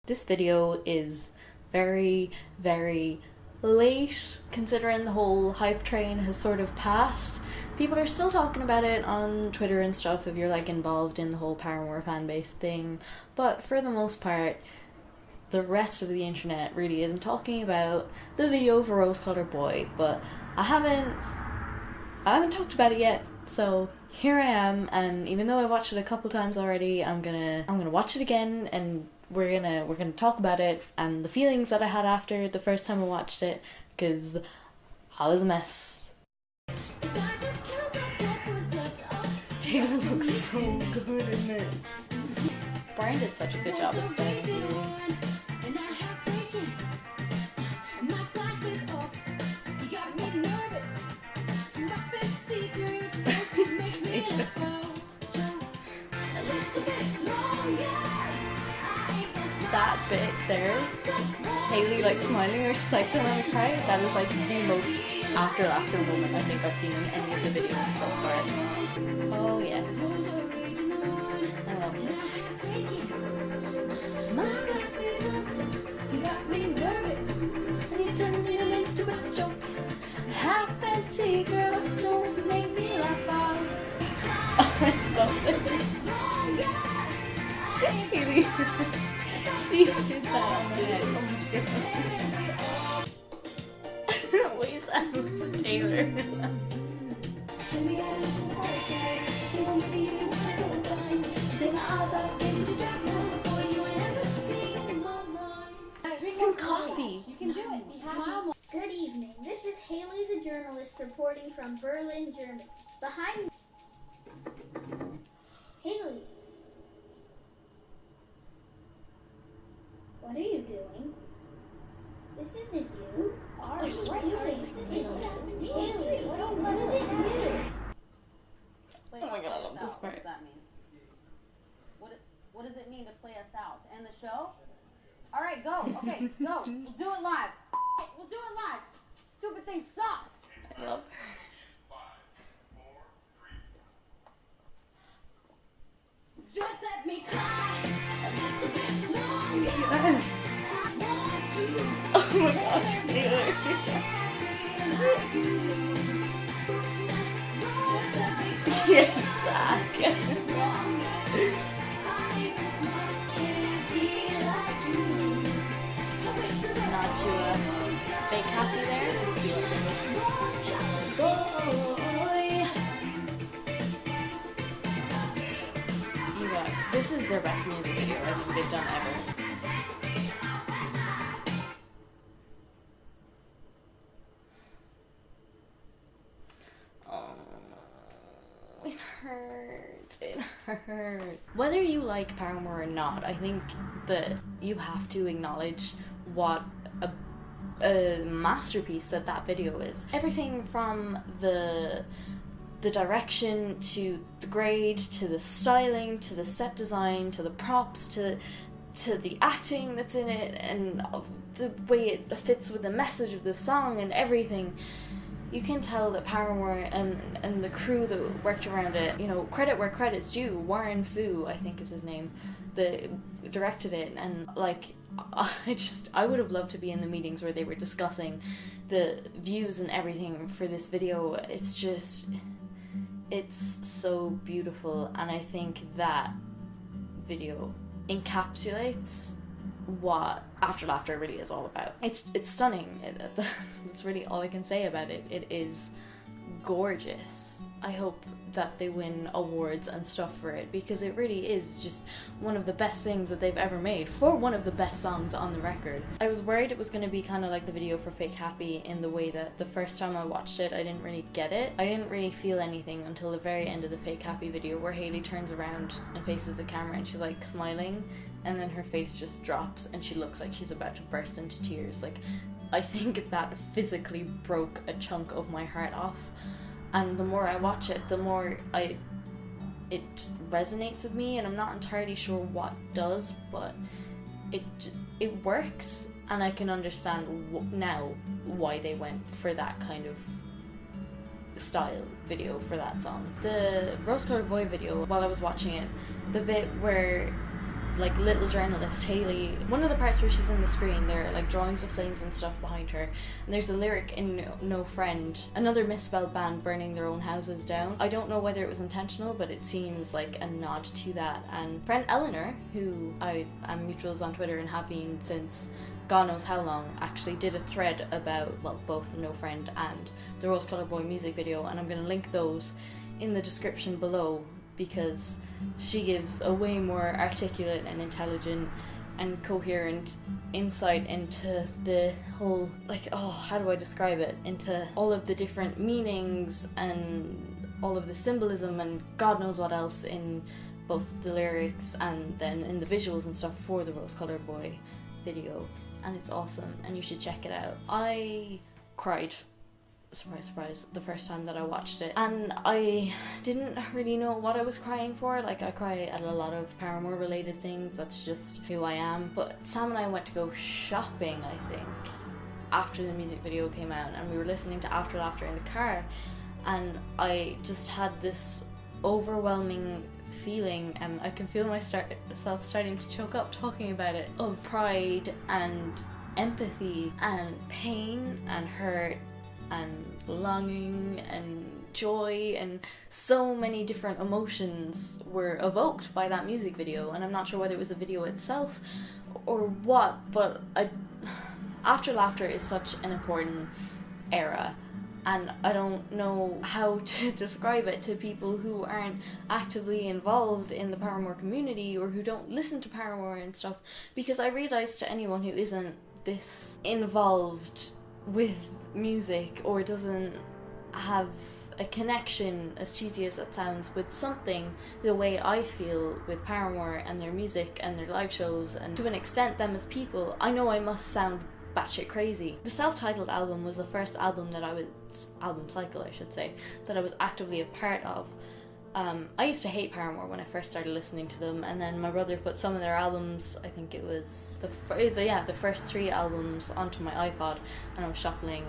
This video is very, very late, considering the whole hype train has sort of passed. People are still talking about it on Twitter and stuff if you're like involved in the whole Paramore fanbase thing, but for the most part, the rest of the internet really isn't talking about the video for Rose-Colored Boy, but I haven't talked about it yet, so here I am, and even though I watched it a couple times already, I'm gonna watch it again, and we're gonna talk about it and the feelings that I had after the first time I watched it, because I was a mess. Taylor looks so good in this. Brian did such a good job at styling Taylor. That bit there, Hayley like smiling or she's like, don't let me cry, that is like the most after laughter moment I think I've seen in any of the videos thus far. Oh yes, I love this. My glasses off, you got me nervous, and you turned me into a joke. Half empty girl, don't make me laugh out. I love it. Hayley. You did that on my head. Oh my god. What is that to Taylor? Drinking coffee. You can do it. Smile. Good evening. This is Haley the journalist reporting from Berlin, Germany. Behind Haley. What are you doing? This isn't you. What is it? This isn't you. Haley, what is it you? Oh my god, I love this part. What does that mean? What does it mean to play us out? To end the show? Alright, go. Okay, go. We'll do it live. We'll do it live. Stupid thing sucks. I love her. Just let me cry a little bit longer. Yes. Oh my gosh, Taylor. Yes, Zach. Not to fake happy there. Let's see what they make. This is their best music video I think they've done ever. It hurts. It hurts. Whether you like Paramore or not, I think that you have to acknowledge what a masterpiece that video is. Everything from the direction to the grade to the styling to the set design to the props to the acting that's in it and the way it fits with the message of the song and everything. You can tell that Paramore and the crew that worked around it, you know, credit where credit's due. Warren Fu, I think is his name, that directed it, and like I would have loved to be in the meetings where they were discussing the views and everything for this video. It's so beautiful, and I think that video encapsulates what After Laughter really is all about. It's stunning. That's really all I can say about it. It is gorgeous. I hope that they win awards and stuff for it, because it really is just one of the best things that they've ever made for one of the best songs on the record. I was worried it was going to be kind of like the video for Fake Happy in the way that the first time I watched it I didn't really get it. I didn't really feel anything until the very end of the Fake Happy video, where Hayley turns around and faces the camera and she's like smiling, and then her face just drops and she looks like she's about to burst into tears. Like, I think that physically broke a chunk of my heart off. And the more I watch it, the more it just resonates with me, and I'm not entirely sure what does, but it works, and I can understand now why they went for that kind of style video for that song. The Rose-Colored Boy video, while I was watching it, the bit where like little journalist Haley. One of the parts where she's in the screen, there are like drawings of flames and stuff behind her, and there's a lyric in No Friend, another misspelled band burning their own houses down. I don't know whether it was intentional, but it seems like a nod to that. And friend Eleanor, who I am mutuals on Twitter and have been since God knows how long, actually did a thread about, well, both the No Friend and the Rose Colored Boy music video, and I'm going to link those in the description below, because she gives a way more articulate and intelligent and coherent insight into the whole, like, oh, how do I describe it, into all of the different meanings and all of the symbolism and God knows what else in both the lyrics and then in the visuals and stuff for the Rose Colored Boy video. And it's awesome, and you should check it out. I cried, surprise, surprise, the first time that I watched it, and I didn't really know what I was crying for. Like, I cry at a lot of Paramore related things, that's just who I am. But Sam and I went to go shopping, I think, after the music video came out, and we were listening to After Laughter in the car, and I just had this overwhelming feeling, and I can feel myself starting to choke up talking about it, of pride and empathy and pain and hurt and longing and joy, and so many different emotions were evoked by that music video. And I'm not sure whether it was the video itself or what, but After Laughter is such an important era, and I don't know how to describe it to people who aren't actively involved in the Paramore community or who don't listen to Paramore and stuff, because I realise to anyone who isn't this involved with music or doesn't have a connection, as cheesy as that sounds, with something the way I feel with Paramore and their music and their live shows, and to an extent them as people, I know I must sound batshit crazy. The self-titled album was the first album cycle, I should say, that I was actively a part of. I used to hate Paramore when I first started listening to them, and then my brother put some of their albums, I think it was the first 3 albums, onto my iPod, and I was shuffling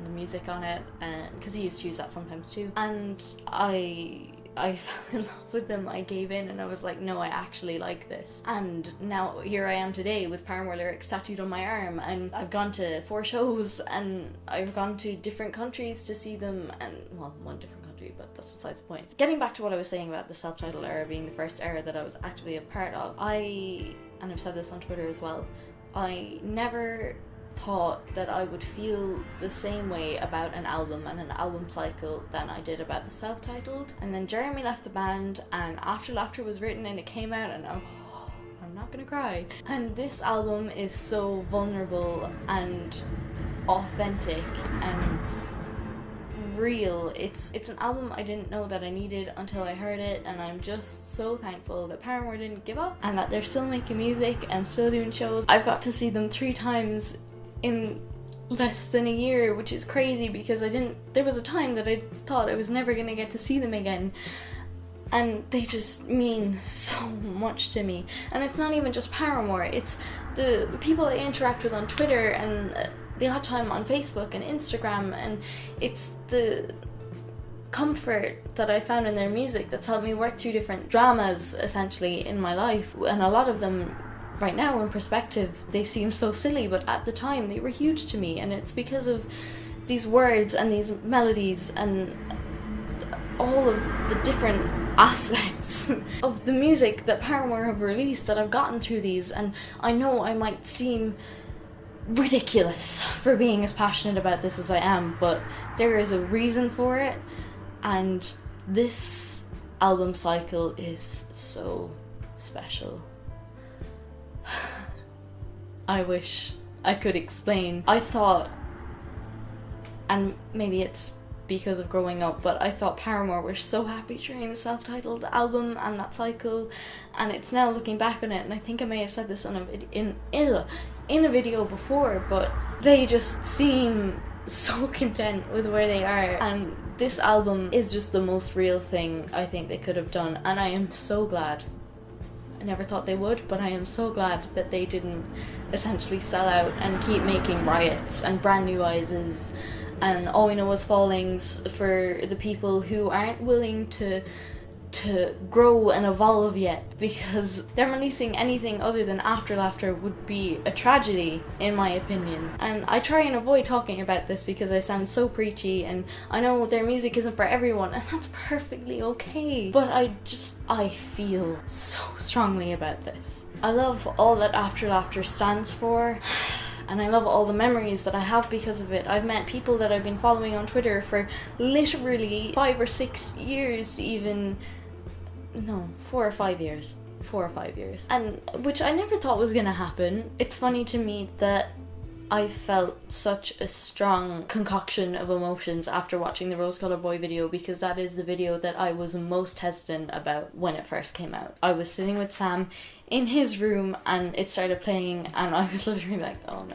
the music on it, and because he used to use that sometimes too, and I fell in love with them. I gave in and I was like, no, I actually like this. And now here I am today with Paramore lyrics tattooed on my arm, and I've gone to 4 shows, and I've gone to different countries to see them, and, well, one different country, but that's besides the point. Getting back to what I was saying about the self-titled era being the first era that I was actively a part of, and I've said this on Twitter as well, I never thought that I would feel the same way about an album and an album cycle than I did about the self-titled. And then Jeremy left the band, and After Laughter was written, and it came out, and I'm not gonna cry. And this album is so vulnerable and authentic and real. It's an album I didn't know that I needed until I heard it, and I'm just so thankful that Paramore didn't give up and that they're still making music and still doing shows. I've got to see them 3 times in less than a year, which is crazy, because there was a time that I thought I was never gonna get to see them again, and they just mean so much to me. And it's not even just Paramore, it's the people I interact with on Twitter and the odd time on Facebook and Instagram, and it's the comfort that I found in their music that's helped me work through different dramas essentially in my life. And a lot of them right now in perspective, they seem so silly, but at the time they were huge to me, and it's because of these words and these melodies and all of the different aspects of the music that Paramore have released that I've gotten through these. And I know I might seem ridiculous for being as passionate about this as I am, but there is a reason for it, and this album cycle is so special. I wish I could explain. I thought, and maybe it's because of growing up, but I thought Paramore were so happy during the self-titled album and that cycle, and it's now looking back on it, and I think I may have said this on in a video before, but they just seem so content with where they are, and this album is just the most real thing I think they could have done, and I am so glad. I never thought they would, but I am so glad that they didn't essentially sell out and keep making Riots and Brand New Eyes and All We Know Is Fallings for the people who aren't willing to to grow and evolve yet, because them releasing anything other than After Laughter would be a tragedy in my opinion. And I try and avoid talking about this because I sound so preachy, and I know their music isn't for everyone, and that's perfectly okay, but I feel so strongly about this. I love all that After Laughter stands for, and I love all the memories that I have because of it. I've met people that I've been following on Twitter for literally 5 or 6 years, even, no, 4 or 5 years. 4 or 5 years. And which I never thought was gonna happen. It's funny to me that I felt such a strong concoction of emotions after watching the Rose Colour Boy video, because that is the video that I was most hesitant about when it first came out. I was sitting with Sam in his room and it started playing and I was literally like, oh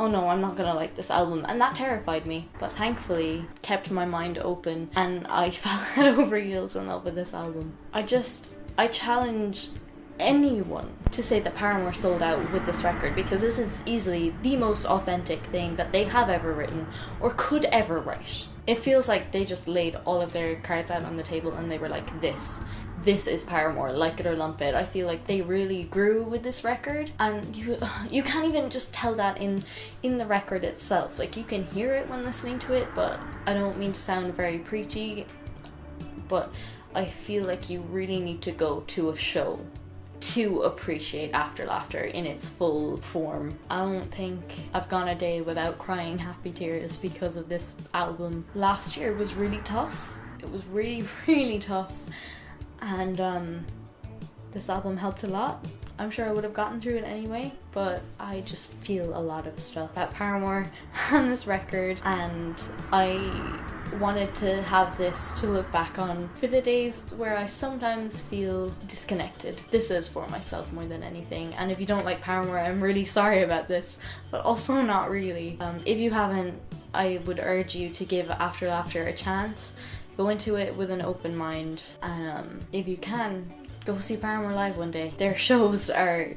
no, I'm not gonna like this album, and that terrified me, but thankfully kept my mind open and I fell head over heels in love with this album. I challenge anyone to say that Paramore sold out with this record, because this is easily the most authentic thing that they have ever written or could ever write. It feels like they just laid all of their cards out on the table and they were like, this is Paramore, like it or lump it. I feel like they really grew with this record, and you can't even just tell that in the record itself. Like, you can hear it when listening to it, but I don't mean to sound very preachy, but I feel like you really need to go to a show to appreciate After Laughter in its full form. I don't think I've gone a day without crying happy tears because of this album. Last year was really tough. It was really, really tough. And this album helped a lot. I'm sure I would have gotten through it anyway, but I just feel a lot of stuff about Paramore on this record, and I wanted to have this to look back on for the days where I sometimes feel disconnected. This is for myself more than anything, and if you don't like Paramore, I'm really sorry about this, but also not really. If you haven't, I would urge you to give After Laughter a chance. Go into it with an open mind. If you can, go see Paramore live one day. Their shows are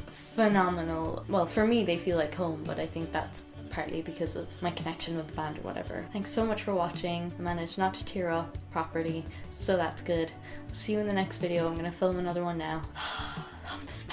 phenomenal. Well, for me, they feel like home, but I think that's partly because of my connection with the band or whatever. Thanks so much for watching. I managed not to tear up properly, so that's good. See you in the next video. I'm gonna film another one now. Love this band.